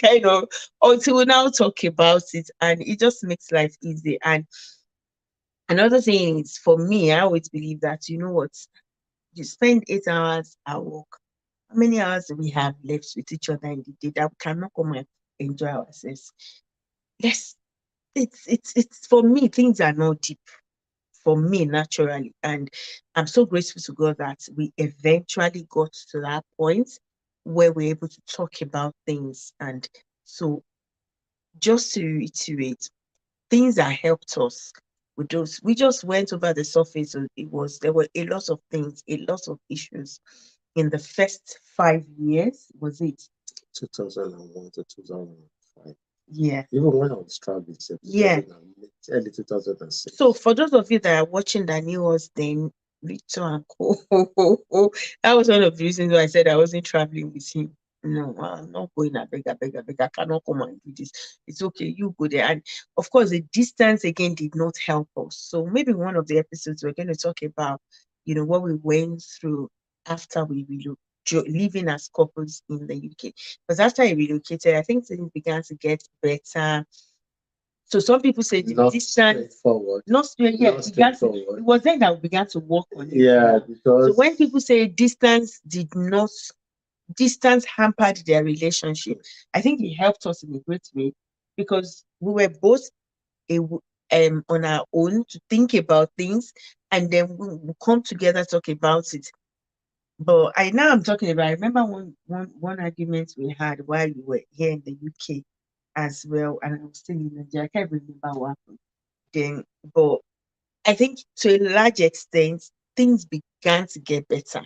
Kind of. Until we now talk about it, and it just makes life easy. And another thing is, for me, I always believe that, you know what, you spend 8 hours at work. How many hours do we have left with each other in the day that we cannot come and enjoy ourselves? Yes, it's for me, things are not deep for me naturally. And I'm so grateful to God that we eventually got to that point where we're able to talk about things. And so, just to reiterate, things that helped us with those, we just went over the surface. So there were a lot of things, a lot of issues in the first 5 years, was it? 2001 to 2005. Yeah. Even when I was traveling, Yeah. early 2006. So for those of you that are watching that knew us then, Victor and Co, that was one of the reasons why I said I wasn't traveling with him. No, I'm not going. I beg, I cannot come and do this. It's okay, you go there. And of course, the distance again did not help us. So maybe one of the episodes we're going to talk about, what we went through after we relocated, living as couples in the UK. Because after I relocated, I think things began to get better. So some people say the Not distance, straightforward. not straight, yeah, Not straightforward. it was then that we began to work on it. Yeah, So when because people say distance hampered their relationship, I think it helped us in a great way because we were both on our own to think about things, and then we come together talk about it. But I'm talking about. I remember one argument we had while you were here in the UK as well, and I was still in Nigeria. I can't remember what happened then, but I think to a large extent things began to get better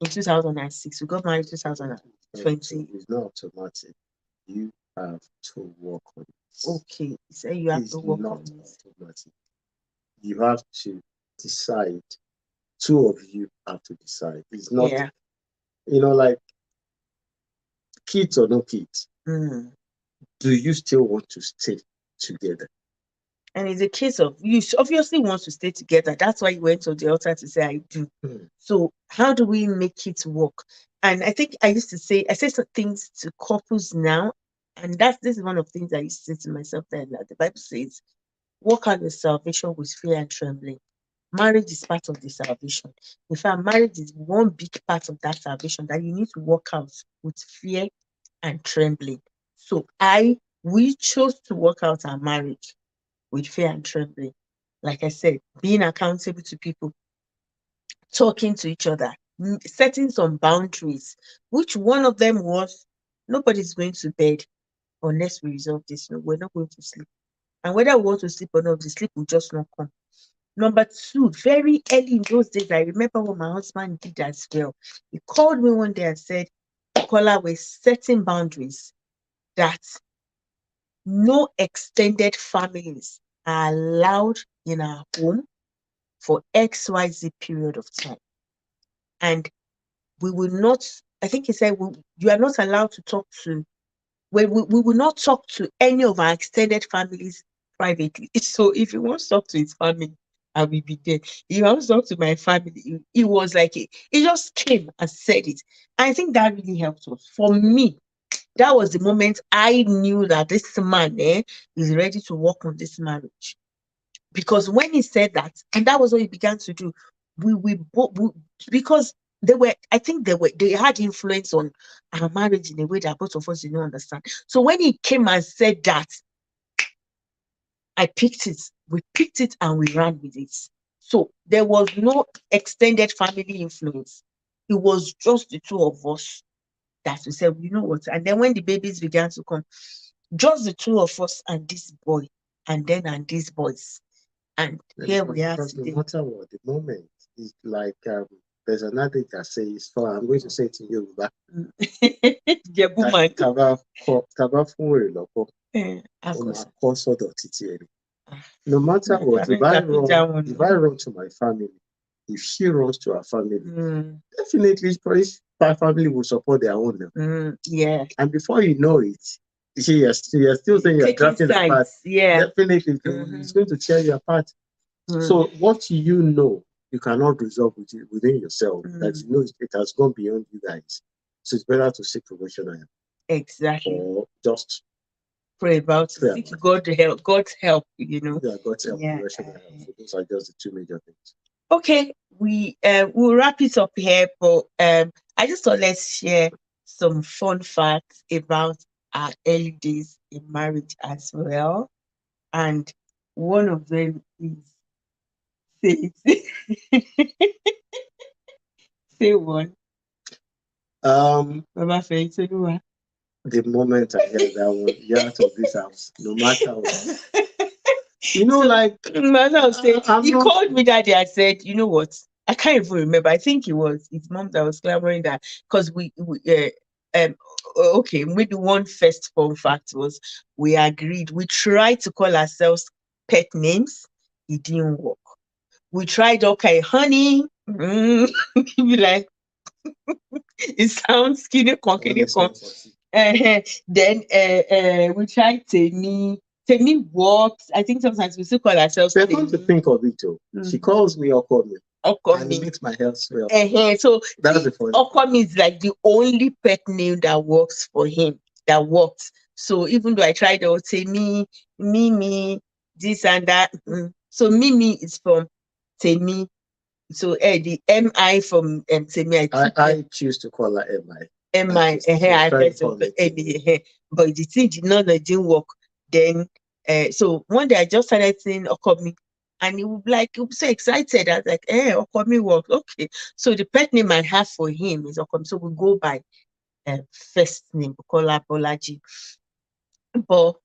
in 2006. We got married 2020. it's not automatic. You have to work on it. Okay, you say you have It's to work not on it. automatic. You have to decide. Two of you have to decide. It's not, Yeah. like kids or no kids. Mm. Do you still want to stay together? And it's a case of you obviously want to stay together. That's why you went to the altar to say I do. Hmm. So how do we make it work? And I think I say some things to couples now, and this is one of the things I used to say to myself then, that the Bible says, work out your salvation with fear and trembling. Marriage is part of the salvation. In fact, marriage is one big part of that salvation that you need to work out with fear and trembling. So we chose to work out our marriage with fear and trembling. Like I said, being accountable to people, talking to each other, setting some boundaries, which one of them was nobody's going to bed unless we resolve this. No, we're not going to sleep. And whether we want to sleep or not, the sleep will just not come. Number two, very early in those days, I remember what my husband did as well. He called me one day and said, Kola, we're setting boundaries that no extended families are allowed in our home for XYZ period of time. And we will not, I think he said, you are not allowed to talk to, we will not talk to any of our extended families privately. So if he wants to talk to his family, I will be there. If he wants to talk to my family, it was like, he just came and said it. I think that really helped us. For me, that was the moment I knew that this man is ready to work on this marriage. Because when he said that, and that was what he began to do, we both, because I think they had influence on our marriage in a way that both of us didn't understand. So when he came and said that, I picked it, we picked it and we ran with it. So there was no extended family influence. It was just the two of us that we said, you know what? And then when the babies began to come, just the two of us and this boy, and these boys. And here we are Because no today. matter what, the moment is like there's another that says, so I'm going to say to you that taba fún èrè lọ́pọ̀, ó máa kọ́ sọ́dọ̀ títí ẹni. No matter what, if I run to my family, if she runs to her family, definitely my family will support their own. Yeah. And before you know it, you're still saying you're drafting apart. Yeah. Definitely, it's going to tear you apart. So what you cannot resolve within yourself, that it has gone beyond you guys. So it's better to seek professional help Exactly. or just Pray about it. pray Seek about it. God's help, you know. Yeah, God's help, Yeah. professional help. So those are just the two major things. Okay, we'll wrap it up here, but I just thought let's share some fun facts about our early days in marriage as well. And one of them is say it. Say one. Um, Baba Feyitoluwa. the moment I hear that one, you're out of this house, no matter what. You know, So like Mama was saying, I'm he not. called me that day and said, you know what? I can't even remember. I think it was his mom that was clamoring that because we okay, maybe one first fun fact was we agreed. We tried to call ourselves pet names. It didn't work. We tried okay, honey. Be like it sounds skinny con When kini it's con. not succeed. Then we tried Temi. Temi works. I think sometimes we still call ourselves So come to Temi. think of it, oh, she calls me or call me, and it Okomi. makes my health swell. So That's the funny part. Okomi is like the only pet name that works for him, that works. So even though I tried out Temi, Mimi, this and that. So Mimi is from Temi. So the MI from Temi, I took I choose to call her MI. MI, She's I trying to tried call to me Timmy. but the thing did not, it didn't work. Then so one day I just started saying Okomi, and he would be so excited. I was like, Okomi works. Okay. So the pet name I have for him is Okomi. So we go by first name, Bukola Bolaji. But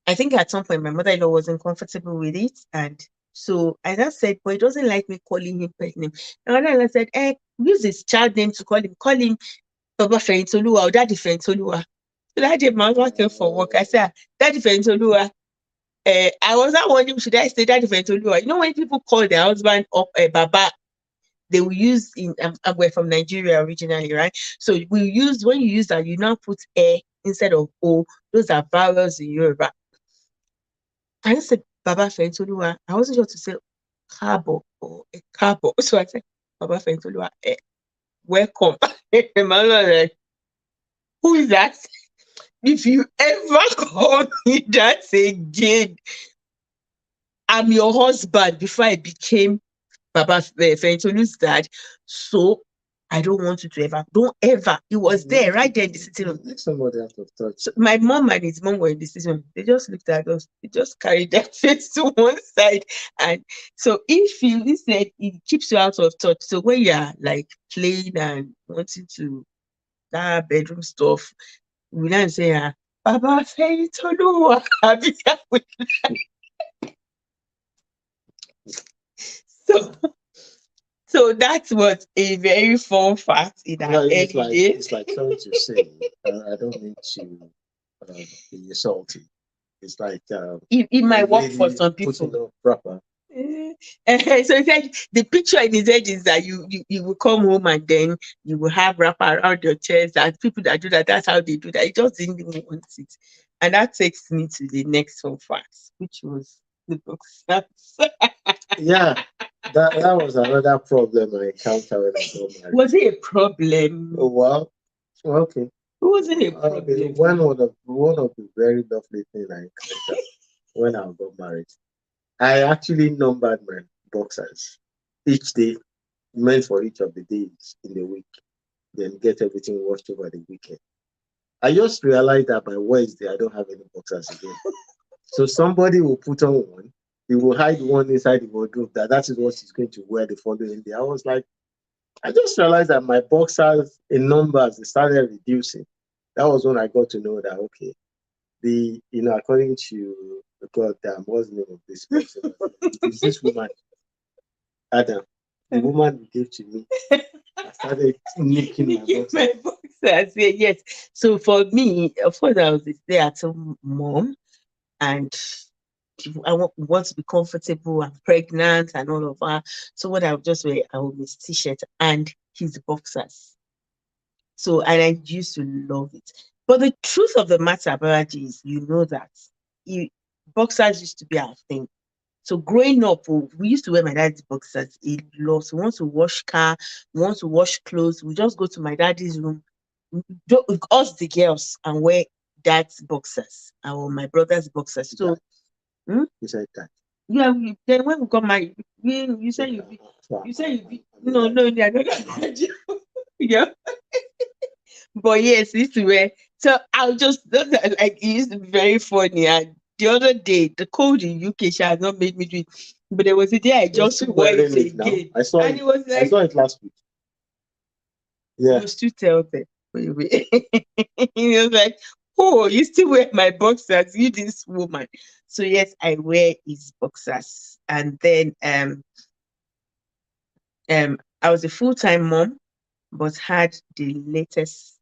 I think at some point my mother-in-law wasn't comfortable with it. And so I just said, but he doesn't like me calling him pet name. And my mother-in-law said, use his child name to call him Baba Feyintoluwa or Daddy Feyintoluwa. So that day, my husband came for work. I said, Daddy Feyintoluwa. I was not wondering, should I say Daddy Feyintoluwa? You know, when people call their husband up Baba, they will use we're from Nigeria originally, right? So when you use that, you now put instead of O. Those are vowels in Yoruba. I just said Baba Feyintoluwa. I wasn't sure to say Kabo or Kabo. So I said, Baba Feyintoluwa, welcome. My mother was like, who is that? If you ever call me that again, I'm your husband before I became Baba Fentolu's dad. So I don't want you to don't ever. It was there, right there in the sitting room. Somebody out of touch. So my mom and his mom were in the sitting room. They just looked at us. They just carried their face to one side. And so he said it keeps you out of touch. So when you're like playing and wanting to that bedroom stuff, we now say, Baba Feyintoluwa. So, so that was a very fun fact in our early days. It's like trying to say, I don't mean to be insulting. It's like It a might work for lady some putting people. on proper. So he said the picture in his head is that you will come home and then you will have wrap around your chest, and people that do that, that's how they do that. He just didn't want it. And that takes me to the next fun fact, which was the box. Yeah, that was another problem I encountered when I got married. Was it a problem? Oh, well, okay. It wasn't a problem. One of the very lovely things I encountered when I got married, I actually numbered my boxers each day, meant for each of the days in the week, then get everything washed over the weekend. I just realized that by Wednesday I don't have any boxers again. So somebody will put on one, he will hide one inside the wardrobe that is what he's going to wear the following day. I was like, I just realized that my boxers in numbers they started reducing. That was when I got to know that okay, according to God, what's the name of this person? It's this woman, Adam, the woman you gave to me. I started nicking my boxers. Yes. So for me, of course, I was a stay-at-home mom, and I want to be comfortable. I'm pregnant and all of that. So what I would just wear, I would miss t-shirt and his boxers. So and I used to love it. But the truth of the matter about it is, you know that you, boxers used to be our thing. So growing up, oh, we used to wear my dad's boxers a lot. We want to wash car, we want to wash clothes. We just go to my daddy's room, us the girls, and wear dad's boxers or my brother's boxers. So, hmm? You said that. Yeah, then when we got married, you say you say no, no, no, no, no. Yeah, but yes, this is where. So I'll just like it used to be very funny. And the other day, the cold in UK she has not made me do it, but there was a day I You're just still wore it wearing it now. again, I saw and it. it was I like saw it last week. Yeah. you still tell them. Wait, wait. He was like, "Oh, you still wear my boxers? You this woman." So yes, I wear his boxers, and then I was a full-time mom, but had the latest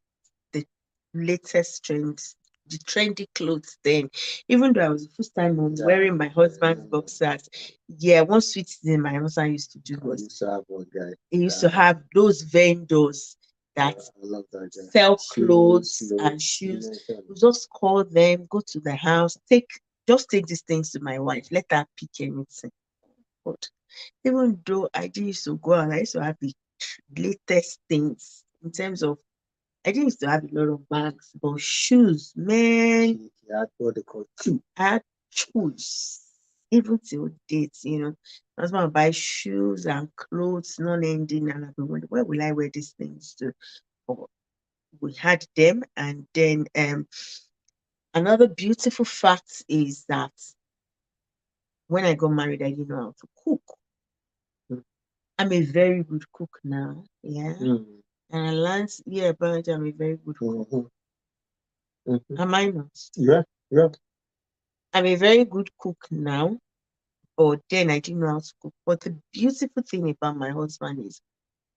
trends, the trendy clothes then. Even though I was a full-time mom Yeah, wearing my I husband's remember. boxers, yeah, one sweet thing my husband used to do I was used to have one guy. he used to That, have those vendors that I love that guy. sell Clothes, clothes and clothes. You shoes. mentioned. We just call them, go to the house, take these things to my wife, let her pick anything. But even though I didn't used to go out, I used to have the latest things in terms of I didn't used to have a lot of bags, but shoes, man, He had what they call two. I had shoes. Even till date, my husband would buy shoes and clothes, non-ending, and I've been wondering where will I wear these things to? But we had them, and then another beautiful fact is that when I got married, I didn't know how to cook. Mm. I'm a very good cook now, yeah. Mm. And I learned, yeah, but I'm a very good cook. Mm-hmm. Mm-hmm. Am I not? Yeah, yeah. I'm a very good cook now, but then I didn't know how to cook. But the beautiful thing about my husband is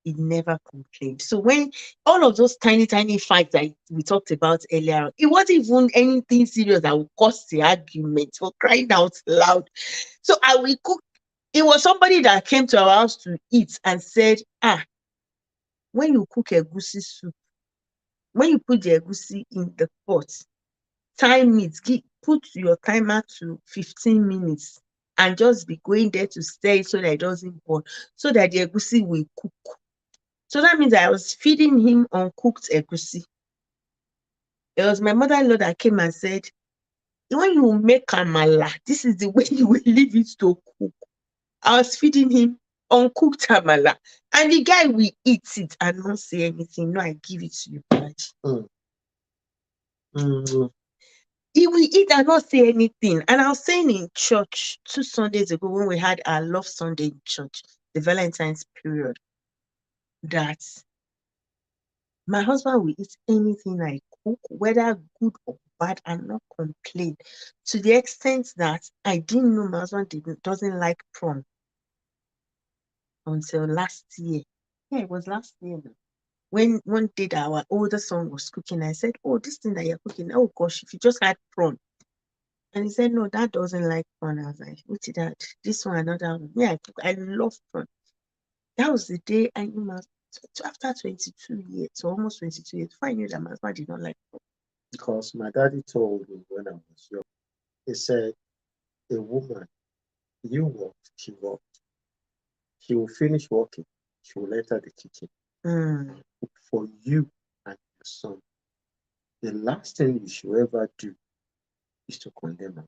he never complained. So when all of those tiny, tiny fights that we talked about earlier, it wasn't even anything serious that would cause the argument for crying out loud. So I will cook. It was somebody that came to our house to eat and said, when you cook egusi soup, when you put the egusi in the pot, time it, put your timer to 15 minutes and just be going there to stir it so that it doesn't burn, so that the egusi will cook. So that means I was feeding him uncooked egusi. It was my mother-in-law that came and said, when you make amala, this is the way you will leave it to cook. I was feeding him uncooked amala. And the guy will eat it and not say anything. No, I give it to you, Balaji. Mm. Mm. He will eat and not say anything. And I was saying in church 2 Sundays ago when we had our love Sunday in church, the Valentine's period, that my husband will eat anything I cook, whether good or bad, and not complain. To the extent that I didn't know my husband doesn't like prawn until last year. Yeah, it was last year now. When one day that our older son was cooking, I said, "Oh, this thing that you're cooking, oh gosh, if you just had prawn." And he said, "No, dad doesn't like prawn." I was like, "What did that? This one, another one." Yeah, I love prawn. That was the day I knew my after 22 years, so almost 22 years, before I knew that my husband did not like prawn. Because my daddy told me when I was young, he said, a woman, you work, she worked. She will finish working. She will enter the kitchen Mm. for you and your son. The last thing you should ever do is to condemn her.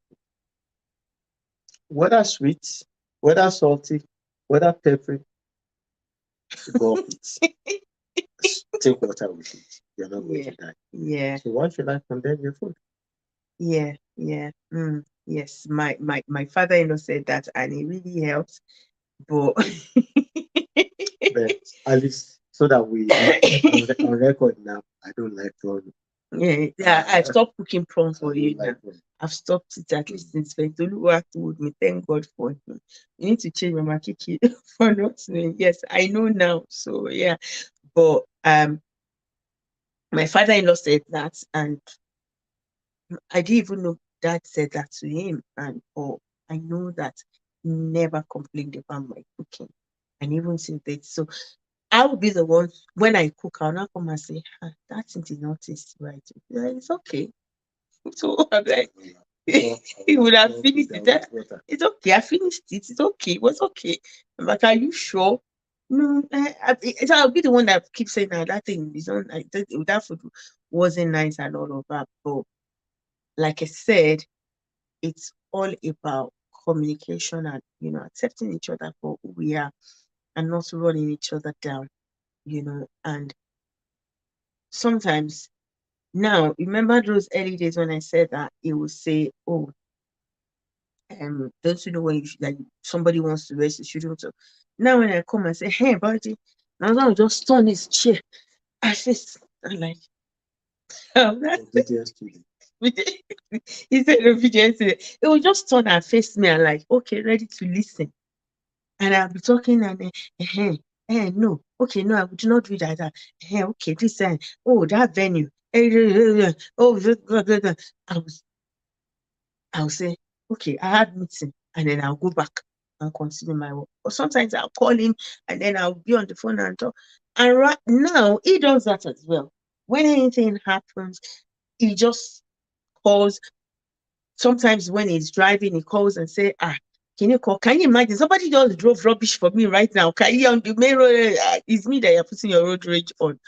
Whether sweet, whether salty, whether peppery, go off it. Take water with it. You're not going Yeah, to die. yeah, So why should I condemn your food? yeah, yeah. Yes, my father-in-law said that, and it really helped. But But at least so that we on record now, I don't like prawn. yeah, yeah, I stopped cooking prawn I for you don't now. like prawn. I've stopped it at least since Fentoluwa told me. Thank God for him. You need to change Mama Kiki for not knowing. Yes, I know now. So yeah, but my father-in-law said that, and I didn't even know dad said that to him, and or I know that he never complained about my cooking, and even since that. So I will be the one when I cook, I'll not come and say, that thing did not taste right. Yeah, it's okay. So I'm like, before I He would would have have gone finished down it. with water. It's okay. I finished it. It's okay. It was okay. I'm like, are you sure? No, I'll be the one that keeps saying that that thing is on. That food wasn't nice and all of that. But like I said, it's all about communication and accepting each other for who we are and not running each other down. And sometimes now remember those early days when I said that it will say, oh, don't you know when like somebody wants to rest, you shouldn't. So now when I come and say, hey, buddy, now I will just turn his chair. I just I'm like, oh, that's Obedience to the he said obedience. It will just turn and face me and like, okay, ready to listen. And I'll be talking and no, okay, no, I would not do that. Okay, this oh, that venue. Oh, blah, blah, blah. I was I'll say, okay, I had meeting, and then I'll go back and continue my work. Or sometimes I'll call him and then I'll be on the phone and talk. And right now he does that as well. When anything happens, he just calls. Sometimes when he's driving, he calls and say, can you call? Can you imagine? Somebody just drove rubbish for me right now. Can you on the main road? It's me that you're putting your road rage on.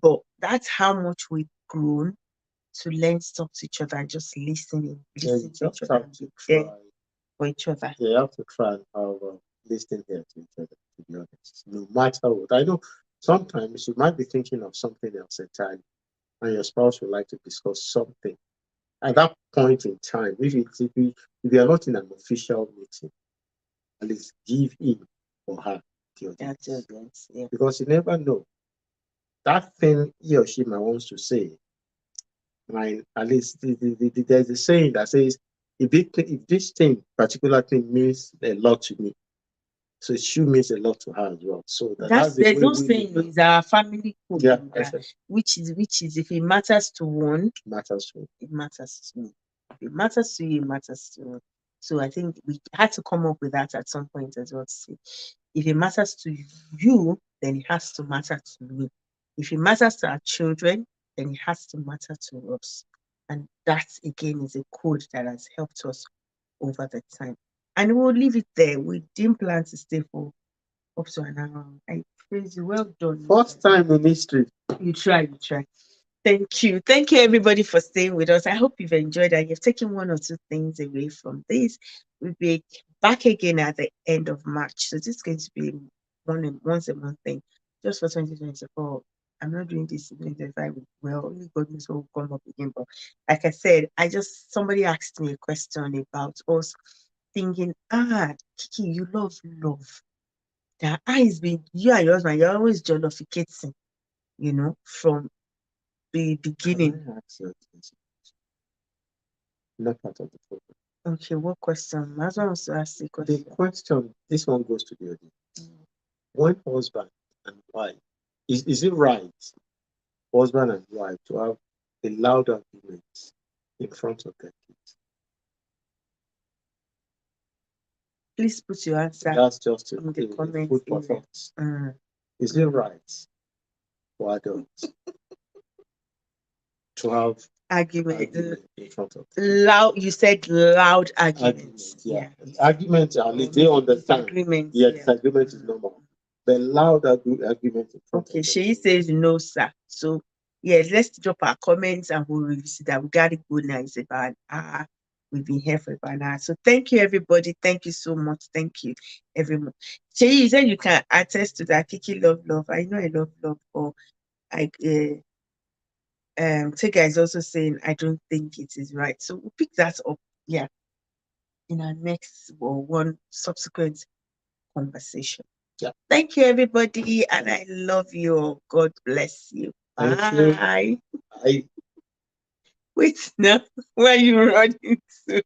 But that's how much we've grown to learn stuff to each other and just yeah, you listen to each just other have and to be there try. for each other. Yeah, you have to try and have listen here to each other. To be honest, no matter what. I know sometimes you might be thinking of something else entirely, and your spouse would like to discuss something at that point in time. If you are not in an official meeting, at least give him or her the That's the audience, audience. Yeah. because you never know that thing he or she might want to say. Might at least there's a saying that says if this thing particular thing means a lot to me, so it should means a lot to her as well. So That's that's the there's way no we live saying now. is our family code Yeah, in I that, said which is if it matters to one, matters to it matters to me. If it matters to you, it matters to me. So I think we had to come up with that at some point as well to say if it matters to you, then it has to matter to me. If it matters to our children, then it has to matter to us. And that again is a code that has helped us over the time. And we'll leave it there. We didn't plan to stay for up to an hour. I praise you. Well done. first time in history. You try, you try. Thank you. Thank you, everybody, for staying with us. I hope you've enjoyed and you've taken one or two things away from this. We'll be back again at the end of March. So this is going to be once a month thing just for 2024. I'm not doing this in 2025. Well, only God knows what will come up again. But like I said, somebody asked me a question about us thinking, Kiki, you love. That has been you and your husband, you're always jollificating, from the beginning. Can I ask you a question? Not part of the program. Okay, what question? My husband wants to ask the The question. question, this one goes to the audience. When husband and wife, is it right, husband and wife, to have a loud argument in front of their kids? Please put your answer That's just in the a comments food for area. thought. Mm, Is it mm. right for adults to have Argument. argument in front of the kids? Loud. You said loud arguments. Argument, yeah. Yeah. Argument, at Or least they maybe understand. disagreements. Yeah, Yeah. disagreement is normal. But loud argument in front Okay, of them. she says no, sir. So yeah, let's drop our comments and we'll revisit that. We got it good now. It's about we've been here for about an hour. So thank you everybody. Thank you so much. Thank you everyone. Shay, you said you can attest to that. Kiki love. I know I love, but I Tega is also saying I don't think it is right. So we'll pick that up, yeah, in our next or one subsequent conversation. Yeah. Thank you, everybody, and I love you all. God bless you. Thank you. Bye. I Wait now, where are you running to?